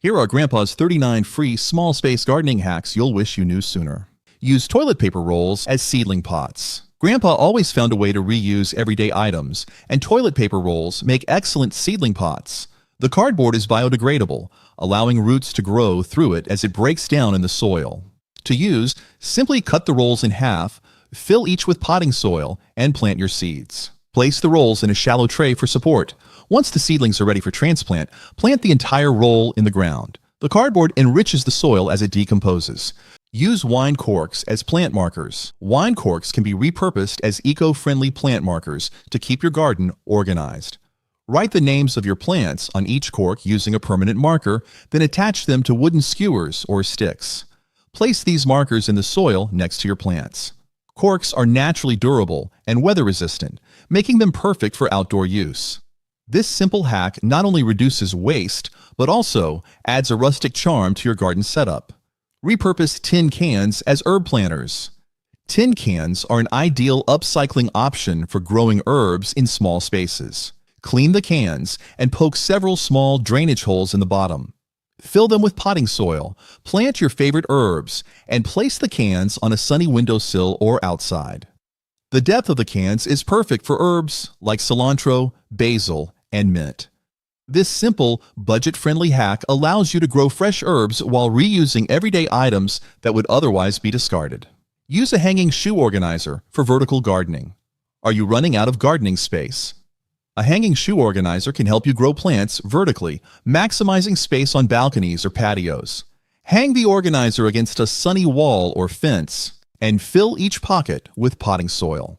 Here are Grandpa's 39 free small space gardening hacks you'll wish you knew sooner. Use toilet paper rolls as seedling pots. Grandpa always found a way to reuse everyday items, and toilet paper rolls make excellent seedling pots. The cardboard is biodegradable, allowing roots to grow through it as it breaks down in the soil. To use, simply cut the rolls in half, fill each with potting soil, and plant your seeds. Place the rolls in a shallow tray for support. Once the seedlings are ready for transplant, plant the entire roll in the ground. The cardboard enriches the soil as it decomposes. Use wine corks as plant markers. Wine corks can be repurposed as eco-friendly plant markers to keep your garden organized. Write the names of your plants on each cork using a permanent marker, then attach them to wooden skewers or sticks. Place these markers in the soil next to your plants. Corks are naturally durable and weather-resistant, making them perfect for outdoor use. This simple hack not only reduces waste, but also adds a rustic charm to your garden setup. Repurpose tin cans as herb planters. Tin cans are an ideal upcycling option for growing herbs in small spaces. Clean the cans and poke several small drainage holes in the bottom. Fill them with potting soil, plant your favorite herbs, and place the cans on a sunny windowsill or outside. The depth of the cans is perfect for herbs like cilantro, basil, and mint. This simple, budget-friendly hack allows you to grow fresh herbs while reusing everyday items that would otherwise be discarded. Use a hanging shoe organizer for vertical gardening. Are you running out of gardening space? A hanging shoe organizer can help you grow plants vertically, maximizing space on balconies or patios. Hang the organizer against a sunny wall or fence, and fill each pocket with potting soil.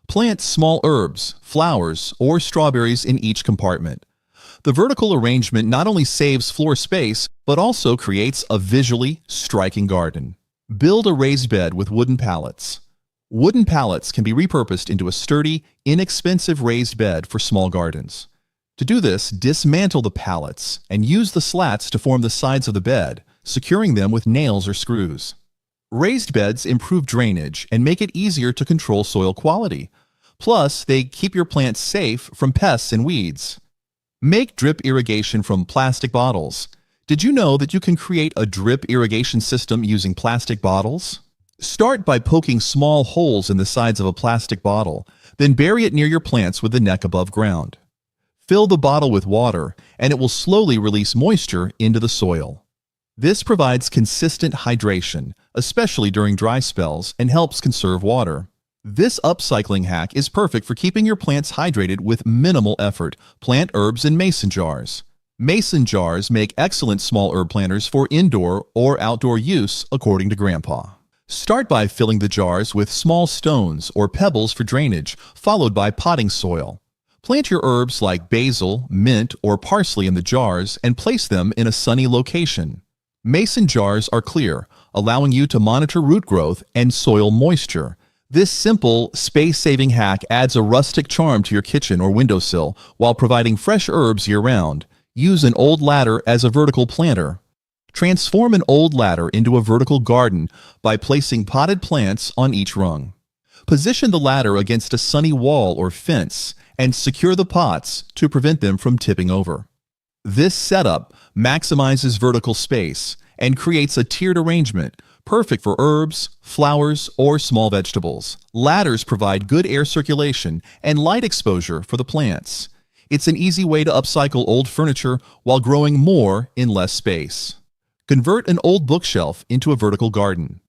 Plant small herbs, flowers, or strawberries in each compartment. The vertical arrangement not only saves floor space, but also creates a visually striking garden. Build a raised bed with wooden pallets. Wooden pallets can be repurposed into a sturdy, inexpensive raised bed for small gardens. To do this, dismantle the pallets and use the slats to form the sides of the bed, securing them with nails or screws. Raised beds improve drainage and make it easier to control soil quality. Plus, they keep your plants safe from pests and weeds. Make drip irrigation from plastic bottles. Did you know that you can create a drip irrigation system using plastic bottles? Start by poking small holes in the sides of a plastic bottle, then bury it near your plants with the neck above ground. Fill the bottle with water, and it will slowly release moisture into the soil. This provides consistent hydration, especially during dry spells, and helps conserve water. This upcycling hack is perfect for keeping your plants hydrated with minimal effort. Plant herbs in mason jars. Mason jars make excellent small herb planters for indoor or outdoor use, according to Grandpa. Start by filling the jars with small stones or pebbles for drainage, followed by potting soil. Plant your herbs like basil, mint, or parsley in the jars and place them in a sunny location. Mason jars are clear, allowing you to monitor root growth and soil moisture. This simple, space-saving hack adds a rustic charm to your kitchen or windowsill while providing fresh herbs year-round. Use an old ladder as a vertical planter. Transform an old ladder into a vertical garden by placing potted plants on each rung. Position the ladder against a sunny wall or fence and secure the pots to prevent them from tipping over. This setup maximizes vertical space and creates a tiered arrangement, perfect for herbs, flowers, or small vegetables. Ladders provide good air circulation and light exposure for the plants. It's an easy way to upcycle old furniture while growing more in less space. Convert an old bookshelf into a vertical garden.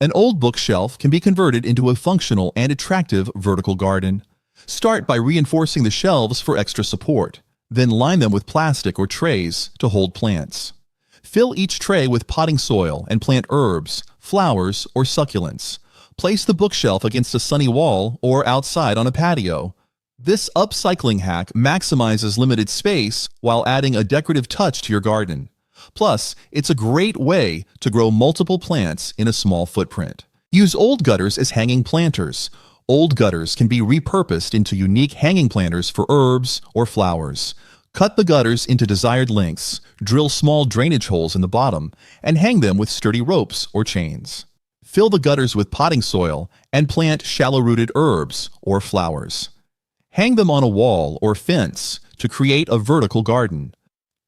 An old bookshelf can be converted into a functional and attractive vertical garden. Start by reinforcing the shelves for extra support. Then line them with plastic or trays to hold plants. Fill each tray with potting soil and plant herbs, flowers, or succulents. Place the bookshelf against a sunny wall or outside on a patio. This upcycling hack maximizes limited space while adding a decorative touch to your garden. Plus, it's a great way to grow multiple plants in a small footprint. Use old gutters as hanging planters. Old gutters can be repurposed into unique hanging planters for herbs or flowers. Cut the gutters into desired lengths, drill small drainage holes in the bottom, and hang them with sturdy ropes or chains. Fill the gutters with potting soil and plant shallow-rooted herbs or flowers. Hang them on a wall or fence to create a vertical garden.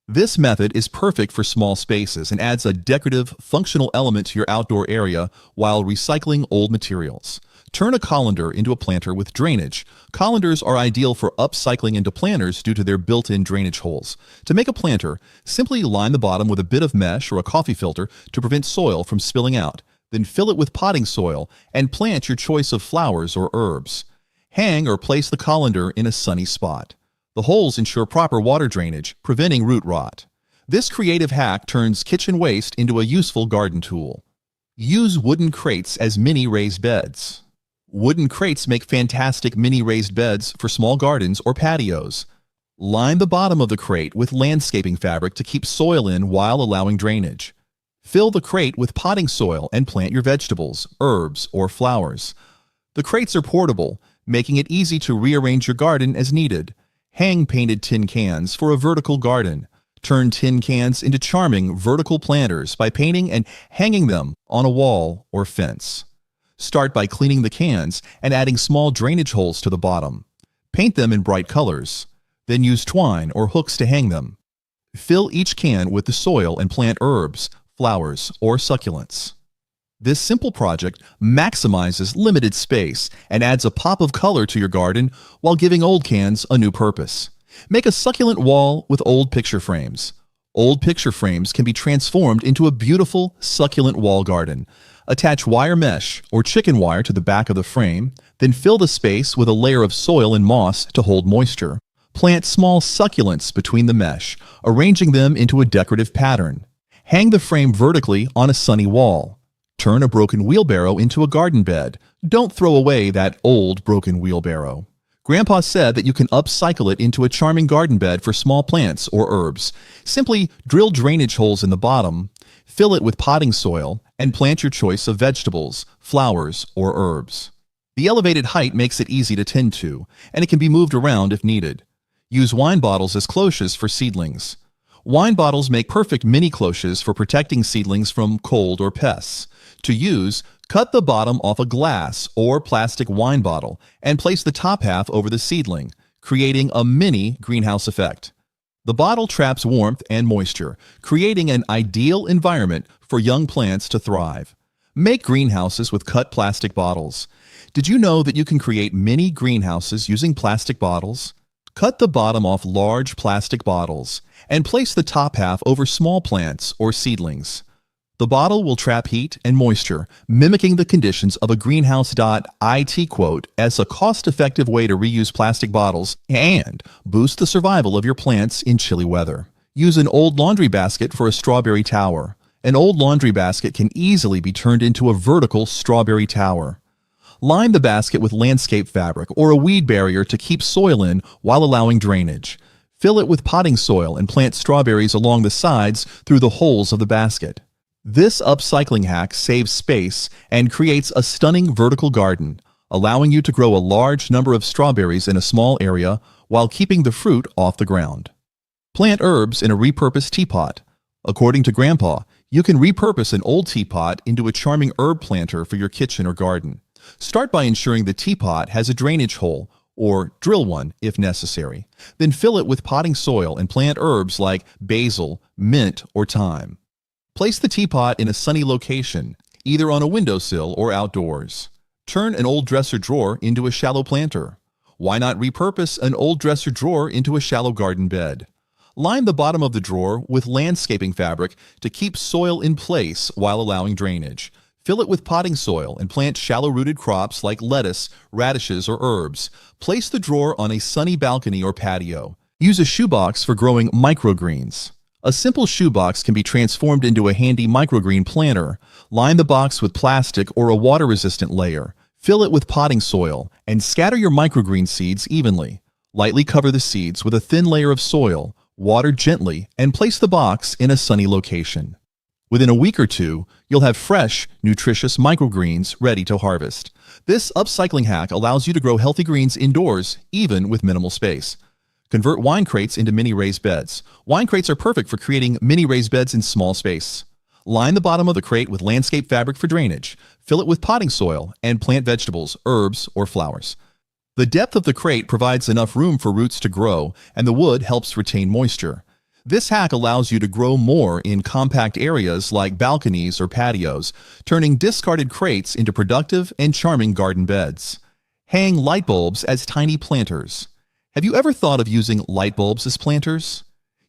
This method is perfect for small spaces and adds a decorative, functional element to your outdoor area while recycling old materials. Turn a colander into a planter with drainage. Colanders are ideal for upcycling into planters due to their built-in drainage holes. To make a planter, simply line the bottom with a bit of mesh or a coffee filter to prevent soil from spilling out. Then fill it with potting soil and plant your choice of flowers or herbs. Hang or place the colander in a sunny spot. The holes ensure proper water drainage, preventing root rot. This creative hack turns kitchen waste into a useful garden tool. Use wooden crates as mini raised beds. Wooden crates make fantastic mini raised beds for small gardens or patios. Line the bottom of the crate with landscaping fabric to keep soil in while allowing drainage. Fill the crate with potting soil and plant your vegetables, herbs, or flowers. The crates are portable, making it easy to rearrange your garden as needed. Hang painted tin cans for a vertical garden. Turn tin cans into charming vertical planters by painting and hanging them on a wall or fence. Start by cleaning the cans and adding small drainage holes to the bottom. Paint them in bright colors. Then use twine or hooks to hang them. Fill each can with the soil and plant herbs, flowers, or succulents. This simple project maximizes limited space and adds a pop of color to your garden while giving old cans a new purpose. Make a succulent wall with old picture frames. Old picture frames can be transformed into a beautiful, succulent wall garden. Attach wire mesh or chicken wire to the back of the frame, then fill the space with a layer of soil and moss to hold moisture. Plant small succulents between the mesh, arranging them into a decorative pattern. Hang the frame vertically on a sunny wall. Turn a broken wheelbarrow into a garden bed. Don't throw away that old broken wheelbarrow. Grandpa said that you can upcycle it into a charming garden bed for small plants or herbs. Simply drill drainage holes in the bottom, fill it with potting soil, and plant your choice of vegetables, flowers, or herbs. The elevated height makes it easy to tend to, and it can be moved around if needed. Use wine bottles as cloches for seedlings. Wine bottles make perfect mini cloches for protecting seedlings from cold or pests. To use, cut the bottom off a glass or plastic wine bottle and place the top half over the seedling, creating a mini greenhouse effect. The bottle traps warmth and moisture, creating an ideal environment for young plants to thrive. Make greenhouses with cut plastic bottles. Did you know that you can create mini greenhouses using plastic bottles? Cut the bottom off large plastic bottles and place the top half over small plants or seedlings. The bottle will trap heat and moisture, mimicking the conditions of a greenhouse. It quote as a cost-effective way to reuse plastic bottles and boost the survival of your plants in chilly weather. Use an old laundry basket for a strawberry tower. An old laundry basket can easily be turned into a vertical strawberry tower. Line the basket with landscape fabric or a weed barrier to keep soil in while allowing drainage. Fill it with potting soil and plant strawberries along the sides through the holes of the basket. This upcycling hack saves space and creates a stunning vertical garden, allowing you to grow a large number of strawberries in a small area while keeping the fruit off the ground. Plant herbs in a repurposed teapot. According to Grandpa, you can repurpose an old teapot into a charming herb planter for your kitchen or garden. Start by ensuring the teapot has a drainage hole, or drill one if necessary. Then fill it with potting soil and plant herbs like basil, mint, or thyme. Place the teapot in a sunny location, either on a windowsill or outdoors. Turn an old dresser drawer into a shallow planter. Why not repurpose an old dresser drawer into a shallow garden bed? Line the bottom of the drawer with landscaping fabric to keep soil in place while allowing drainage. Fill it with potting soil and plant shallow-rooted crops like lettuce, radishes, or herbs. Place the drawer on a sunny balcony or patio. Use a shoebox for growing microgreens. A simple shoebox can be transformed into a handy microgreen planter. Line the box with plastic or a water-resistant layer. Fill it with potting soil and scatter your microgreen seeds evenly. Lightly cover the seeds with a thin layer of soil, water gently, and place the box in a sunny location. Within a week or two, you'll have fresh, nutritious microgreens ready to harvest. This upcycling hack allows you to grow healthy greens indoors, even with minimal space. Convert wine crates into mini raised beds. Wine crates are perfect for creating mini raised beds in small space. Line the bottom of the crate with landscape fabric for drainage. Fill it with potting soil and plant vegetables, herbs, or flowers. The depth of the crate provides enough room for roots to grow, and the wood helps retain moisture. This hack allows you to grow more in compact areas like balconies or patios, turning discarded crates into productive and charming garden beds. Hang light bulbs as tiny planters. Have you ever thought of using light bulbs as planters?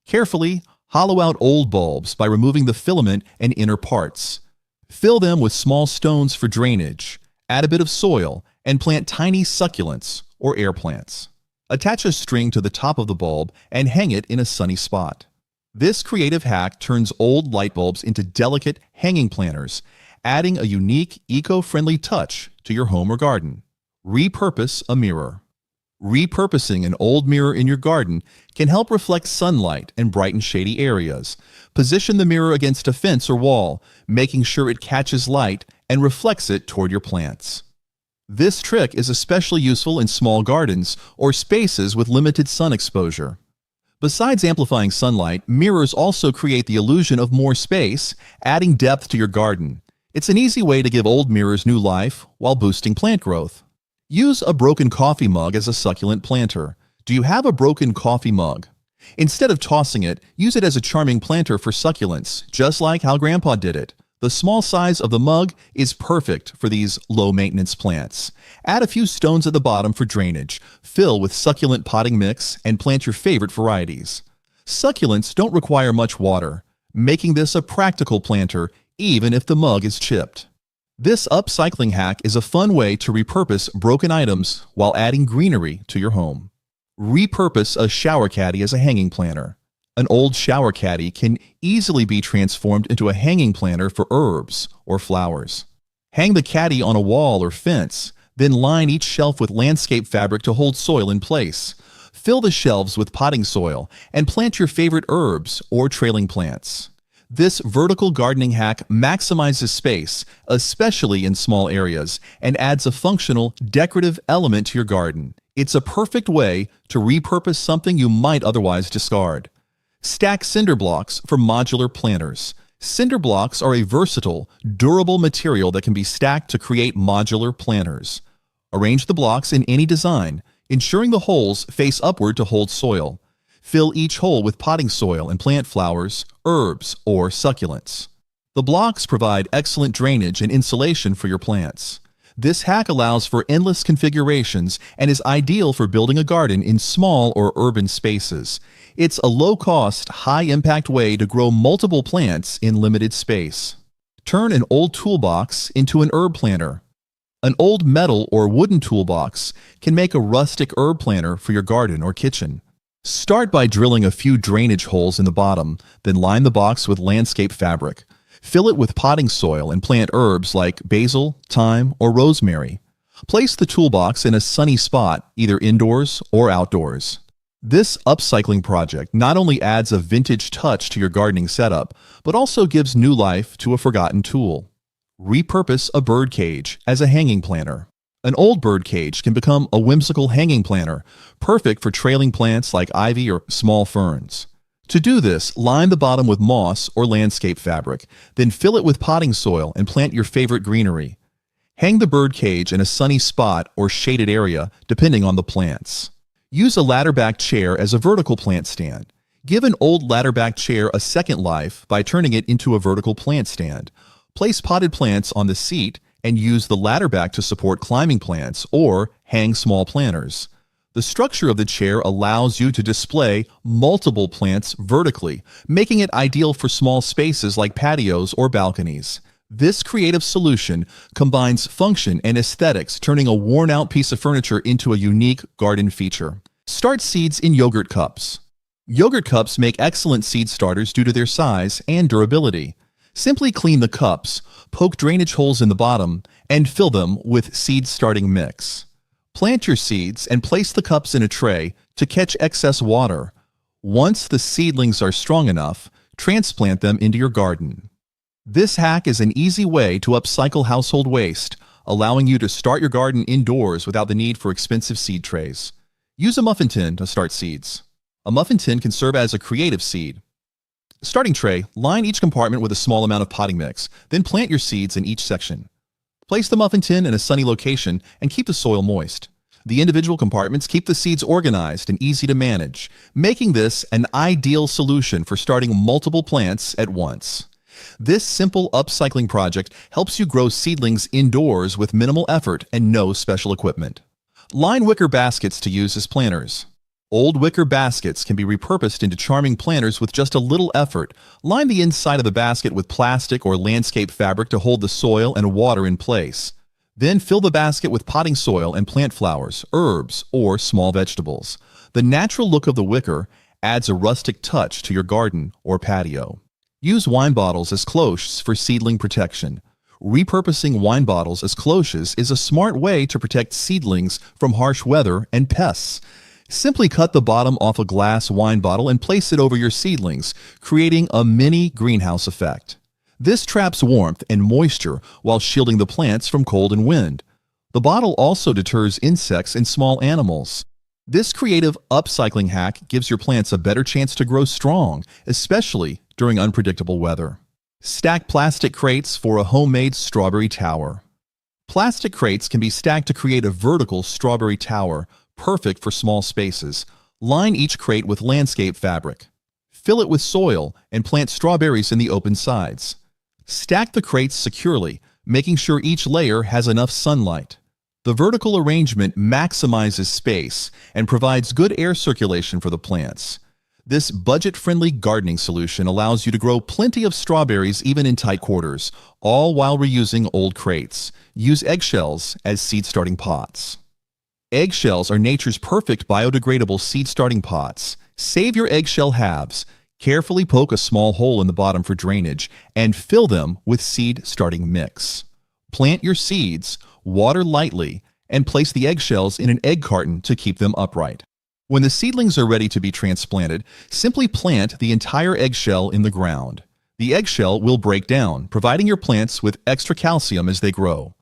Carefully hollow out old bulbs by removing the filament and inner parts. Fill them with small stones for drainage, add a bit of soil, and plant tiny succulents or air plants. Attach a string to the top of the bulb and hang it in a sunny spot. This creative hack turns old light bulbs into delicate hanging planters, adding a unique, eco-friendly touch to your home or garden. Repurpose a mirror. Repurposing an old mirror in your garden can help reflect sunlight and brighten shady areas. Position the mirror against a fence or wall, making sure it catches light and reflects it toward your plants. This trick is especially useful in small gardens or spaces with limited sun exposure. Besides amplifying sunlight, mirrors also create the illusion of more space, adding depth to your garden. It's an easy way to give old mirrors new life while boosting plant growth. Use a broken coffee mug as a succulent planter. Do you have a broken coffee mug? Instead of tossing it, use it as a charming planter for succulents, just like how Grandpa did it. The small size of the mug is perfect for these low-maintenance plants. Add a few stones at the bottom for drainage, fill with succulent potting mix, and plant your favorite varieties. Succulents don't require much water, making this a practical planter even if the mug is chipped. This upcycling hack is a fun way to repurpose broken items while adding greenery to your home. Repurpose a shower caddy as a hanging planter. An old shower caddy can easily be transformed into a hanging planter for herbs or flowers. Hang the caddy on a wall or fence, then line each shelf with landscape fabric to hold soil in place. Fill the shelves with potting soil and plant your favorite herbs or trailing plants. This vertical gardening hack maximizes space, especially in small areas, and adds a functional, decorative element to your garden. It's a perfect way to repurpose something you might otherwise discard. Stack cinder blocks for modular planters. Cinder blocks are a versatile, durable material that can be stacked to create modular planters. Arrange the blocks in any design, ensuring the holes face upward to hold soil. Fill each hole with potting soil and plant flowers, herbs, or succulents. The blocks provide excellent drainage and insulation for your plants. This hack allows for endless configurations and is ideal for building a garden in small or urban spaces. It's a low-cost, high-impact way to grow multiple plants in limited space. Turn an old toolbox into an herb planter. An old metal or wooden toolbox can make a rustic herb planter for your garden or kitchen. Start by drilling a few drainage holes in the bottom, then line the box with landscape fabric. Fill it with potting soil and plant herbs like basil, thyme, or rosemary. Place the toolbox in a sunny spot, either indoors or outdoors. This upcycling project not only adds a vintage touch to your gardening setup, but also gives new life to a forgotten tool. Repurpose a bird cage as a hanging planter. An old bird cage can become a whimsical hanging planter, perfect for trailing plants like ivy or small ferns. To do this, line the bottom with moss or landscape fabric, then fill it with potting soil and plant your favorite greenery. Hang the bird cage in a sunny spot or shaded area, depending on the plants. Use a ladder-back chair as a vertical plant stand. Give an old ladder-back chair a second life by turning it into a vertical plant stand. Place potted plants on the seat and use the ladder back to support climbing plants or hang small planters. The structure of the chair allows you to display multiple plants vertically, making it ideal for small spaces like patios or balconies. This creative solution combines function and aesthetics, turning a worn-out piece of furniture into a unique garden feature. Start seeds in yogurt cups. Yogurt cups make excellent seed starters due to their size and durability. Simply clean the cups, poke drainage holes in the bottom, and fill them with seed starting mix. Plant your seeds and place the cups in a tray to catch excess water. Once the seedlings are strong enough, transplant them into your garden. This hack is an easy way to upcycle household waste, allowing you to start your garden indoors without the need for expensive seed trays. Use a muffin tin to start seeds. A muffin tin can serve as a creative seed. Starting tray, line each compartment with a small amount of potting mix, then plant your seeds in each section. Place the muffin tin in a sunny location and keep the soil moist. The individual compartments keep the seeds organized and easy to manage, making this an ideal solution for starting multiple plants at once. This simple upcycling project helps you grow seedlings indoors with minimal effort and no special equipment. Line wicker baskets to use as planters. Old wicker baskets can be repurposed into charming planters with just a little effort. Line the inside of the basket with plastic or landscape fabric to hold the soil and water in place. Then fill the basket with potting soil and plant flowers, herbs, or small vegetables. The natural look of the wicker adds a rustic touch to your garden or patio. Use wine bottles as cloches for seedling protection. Repurposing wine bottles as cloches is a smart way to protect seedlings from harsh weather and pests. Simply cut the bottom off a glass wine bottle and place it over your seedlings, creating a mini greenhouse effect. This traps warmth and moisture while shielding the plants from cold and wind. The bottle also deters insects and small animals. This creative upcycling hack gives your plants a better chance to grow strong, especially during unpredictable weather. Stack plastic crates for a homemade strawberry tower. Plastic crates can be stacked to create a vertical strawberry tower, perfect for small spaces. Line each crate with landscape fabric. Fill it with soil and plant strawberries in the open sides. Stack the crates securely, making sure each layer has enough sunlight. The vertical arrangement maximizes space and provides good air circulation for the plants. This budget-friendly gardening solution allows you to grow plenty of strawberries even in tight quarters, all while reusing old crates. Use eggshells as seed-starting pots. Eggshells are nature's perfect biodegradable seed-starting pots. Save your eggshell halves. Carefully poke a small hole in the bottom for drainage and fill them with seed-starting mix. Plant your seeds, water lightly, and place the eggshells in an egg carton to keep them upright. When the seedlings are ready to be transplanted, simply plant the entire eggshell in the ground. The eggshell will break down, providing your plants with extra calcium as they grow.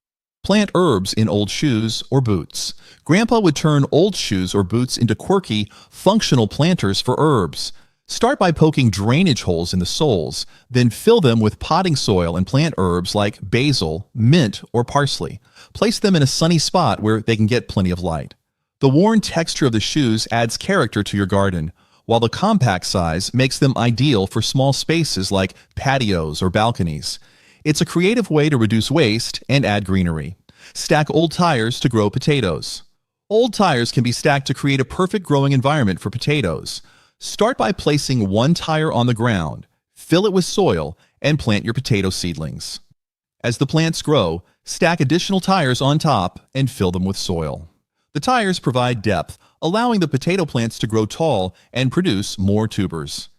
Plant herbs in old shoes or boots. Grandpa would turn old shoes or boots into quirky, functional planters for herbs. Start by poking drainage holes in the soles, then fill them with potting soil and plant herbs like basil, mint, or parsley. Place them in a sunny spot where they can get plenty of light. The worn texture of the shoes adds character to your garden, while the compact size makes them ideal for small spaces like patios or balconies. It's a creative way to reduce waste and add greenery. Stack old tires to grow potatoes. Old tires can be stacked to create a perfect growing environment for potatoes. Start by placing one tire on the ground, fill it with soil, and plant your potato seedlings. As the plants grow, stack additional tires on top and fill them with soil. The tires provide depth, allowing the potato plants to grow tall and produce more tubers.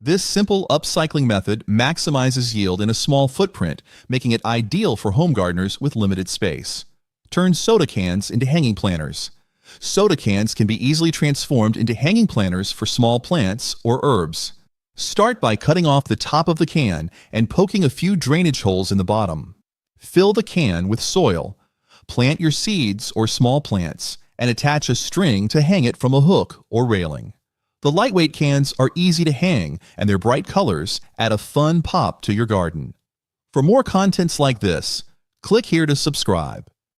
This simple upcycling method maximizes yield in a small footprint, making it ideal for home gardeners with limited space. Turn soda cans into hanging planters. Soda cans can be easily transformed into hanging planters for small plants or herbs. Start by cutting off the top of the can and poking a few drainage holes in the bottom. Fill the can with soil. Plant your seeds or small plants and attach a string to hang it from a hook or railing. The lightweight cans are easy to hang, and their bright colors add a fun pop to your garden. For more contents like this, click here to subscribe.